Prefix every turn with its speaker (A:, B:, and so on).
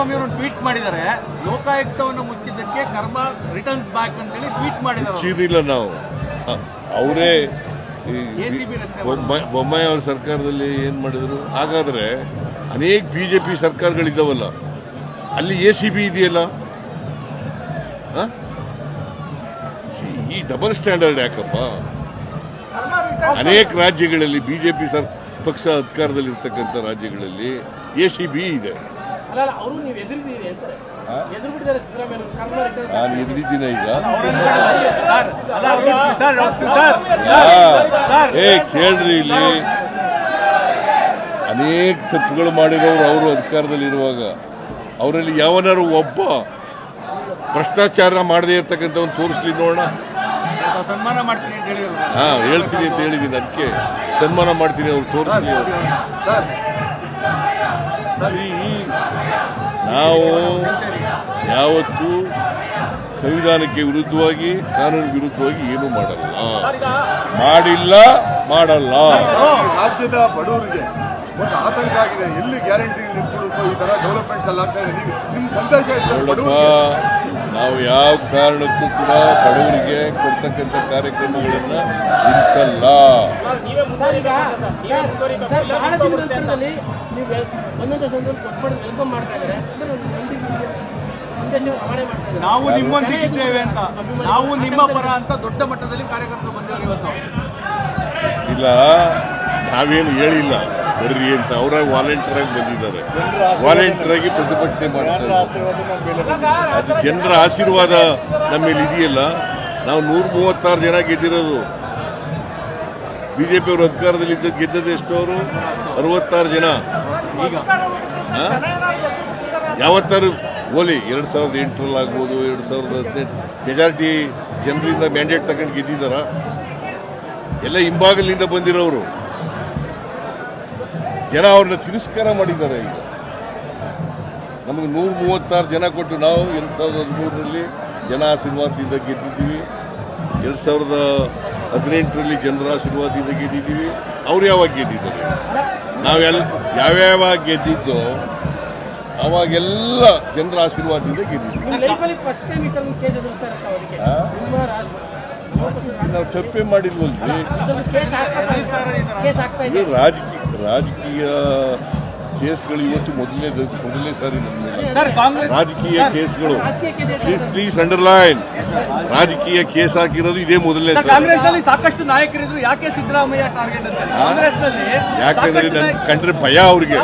A: ಕುಮಾರಸ್ವಾಮಿ ಅವರು ಟ್ವೀಟ್ ಮಾಡಿದ್ದಾರೆ, ಲೋಕಾಯುಕ್ತವನ್ನು ಮುಚ್ಚಿದ್ದಕ್ಕೆ ಕರ್ಮ ರಿಟರ್ನ್ಸ್ ಬ್ಯಾಕ್ ಅಂತೇಳಿ ಟ್ವೀಟ್ ಮಾಡಿದ್ದಾರೆ.
B: ಮುಚ್ಚಿರಲಿಲ್ಲ ನಾವು, ಅವರೇ ಬೊಮ್ಮಾಯಿ ಅವ್ರ ಸರ್ಕಾರದಲ್ಲಿ ಏನ್ ಮಾಡಿದ್ರು. ಹಾಗಾದ್ರೆ ಅನೇಕ ಬಿಜೆಪಿ ಸರ್ಕಾರಗಳಿದ್ದಾವಲ್ಲ, ಅಲ್ಲಿ ACB ಇದೆಯಲ್ಲ. ಈ ಡಬಲ್ ಸ್ಟ್ಯಾಂಡರ್ಡ್ ಯಾಕಪ್ಪ? ಅನೇಕ ರಾಜ್ಯಗಳಲ್ಲಿ ಬಿಜೆಪಿ ಪಕ್ಷ ಅಧಿಕಾರದಲ್ಲಿರ್ತಕ್ಕಂಥ ರಾಜ್ಯಗಳಲ್ಲಿ ACB ಇದೆ. ನಾನು ಎದುರಿದ್ದೀನ ಈಗ. ಕೇಳ್ರಿ, ಇಲ್ಲಿ ಅನೇಕ ತಪ್ಪುಗಳು ಮಾಡಿರೋರು ಅವರು ಅಧಿಕಾರದಲ್ಲಿರುವಾಗ ಅವರಲ್ಲಿ ಯಾವನಾರು ಒಬ್ಬ ಭ್ರಷ್ಟಾಚಾರ ಮಾಡದೇ ಇರ್ತಕ್ಕಂಥವ್ನು ತೋರಿಸ್ಲಿ ನೋಡೋಣ.
A: ಸನ್ಮಾನ ಮಾಡ್ತೀನಿ ಅಂತ ಹೇಳಿ
B: ಹೇಳ್ತೀನಿ ಅಂತ ಹೇಳಿದ್ದೀನಿ, ಅದಕ್ಕೆ ಸನ್ಮಾನ ಮಾಡ್ತೀನಿ ಅವ್ರು ತೋರಿಸ್ಲಿ. ನಾವು ಯಾವತ್ತೂ ಸಂವಿಧಾನಕ್ಕೆ ವಿರುದ್ಧವಾಗಿ, ಕಾನೂನಿಗೆ ವಿರುದ್ಧವಾಗಿ ಏನೂ ಮಾಡಿಲ್ಲ.
C: ರಾಜ್ಯದ ಬಡವರಿಗೆ ಒಂದು ಆತಂಕ ಆಗಿದೆ. ಎಲ್ಲಿ ಗ್ಯಾರಂಟಿ ನಿಂತ್ಕೊಳ್ಳೋದು, ಈ ತರ ಡೆವಲಪ್ಮೆಂಟ್ಸ್ ಎಲ್ಲ ಆಗ್ತಾ ಇದೆ. ನಿಮ್ ಸಂದೇಶ
B: ನಾವು ಯಾವ ಕಾರಣಕ್ಕೂ ಕೂಡ ಬಡವರಿಗೆ ಕೊಡ್ತಕ್ಕಂಥ ಕಾರ್ಯಕ್ರಮಗಳನ್ನ ನಿಲ್ಲಿಸಲ್ಲ.
A: ನಾವು ನಿಮ್ಮೊಂದಿಗಿದ್ದೇವೆ ಅಂತ, ನಾವು ನಿಮ್ಮ ಪರ ಅಂತ ದೊಡ್ಡ ಮಟ್ಟದಲ್ಲಿ ಕಾರ್ಯಕರ್ತರು ಬಂದಿದ್ದಾರೆ ಇವತ್ತು.
B: ಇಲ್ಲ, ನಾವೇನು ಹೇಳಿಲ್ಲ ಬರ್ರಿ ಅಂತ. ಅವರ ವಾಲಂಟಿಯರ್ ಆಗಿ ಬಂದಿದ್ದಾರೆ, ವಾಲಂಟಿಯರ್ ಆಗಿ ಪ್ರತಿಭಟನೆ ಮಾಡ್ತಾರೆ. ಅದು ಜನರ ಆಶೀರ್ವಾದ ನಮ್ಮ ಮೇಲೆ ಇದೆಯಲ್ಲ. ನಾವು 136 ಜನ ಗೆದ್ದಿರೋದು. ಬಿಜೆಪಿ ಅವರು ಅಧಿಕಾರದಲ್ಲಿ ಗೆದ್ದದ್ದು ಎಷ್ಟು? ಅವರು 66 ಜನ. ಯಾವತ್ತಾರು ಓಲಿ 2008 ಆಗ್ಬೋದು, 2018 ಮೆಜಾರಿಟಿ ಜನರಿಂದ ಮ್ಯಾಂಡೇಟ್ ತಗೊಂಡು ಗೆದ್ದಿದ್ದಾರ? ಎಲ್ಲ ಹಿಂಭಾಗಲಿಂದ ಬಂದಿರೋರು ಜನ ಅವ್ರನ್ನ ತಿರಸ್ಕಾರ ಮಾಡಿದ್ದಾರೆ. ಈಗ ನಮಗೆ 136 ಜನ ಕೊಟ್ಟು ನಾವು 2013ರಲ್ಲಿ ಜನ ಆಶೀರ್ವಾದದಿಂದ ಗೆದ್ದಿದ್ದೀವಿ, 2018ರಲ್ಲಿ ಜನರ ಆಶೀರ್ವಾದದಿಂದ ಗೆದ್ದಿದ್ದೀವಿ. ಅವ್ರು ಯಾವಾಗ ಗೆದ್ದಿದ್ದಾರೆ? ಯಾವ್ಯಾವ ಗೆದ್ದಿದ್ದೋ ಅವಾಗೆಲ್ಲ ಜನರ ಆಶೀರ್ವಾದದಿಂದ ಗೆದ್ದಿದ್ದೀವಿ. ನಾವು ತಪ್ಪೇ ಮಾಡಿಲ್ವಲ್ರಿ. ರಾಜಕೀಯ ಕೇಸ್ಗಳು ಇವತ್ತು ಮೊದಲನೇ ಸಾರಿ ರಾಜಕೀಯ ಕೇಸ್ಗಳು. ಪ್ಲೀಸ್ ಅಂಡರ್ಲೈನ್, ರಾಜಕೀಯ ಕೇಸ್ ಹಾಕಿರೋದು ಇದೇ ಮೊದಲನೇ ಸಾರಿ.
A: ಕಾಂಗ್ರೆಸ್ನಲ್ಲಿ ಸಾಕಷ್ಟು ನಾಯಕರಿದ್ರು, ಯಾಕೆ ಸಿದ್ದರಾಮಯ್ಯ ಟಾರ್ಗೆಟ್ ಅಂತ? ಕಾಂಗ್ರೆಸ್ನಲ್ಲಿ
B: ಯಾಕಂದ್ರೆ ನನ್ ಕಂಡ್ರೆ ಭಯ ಅವ್ರಿಗೆ.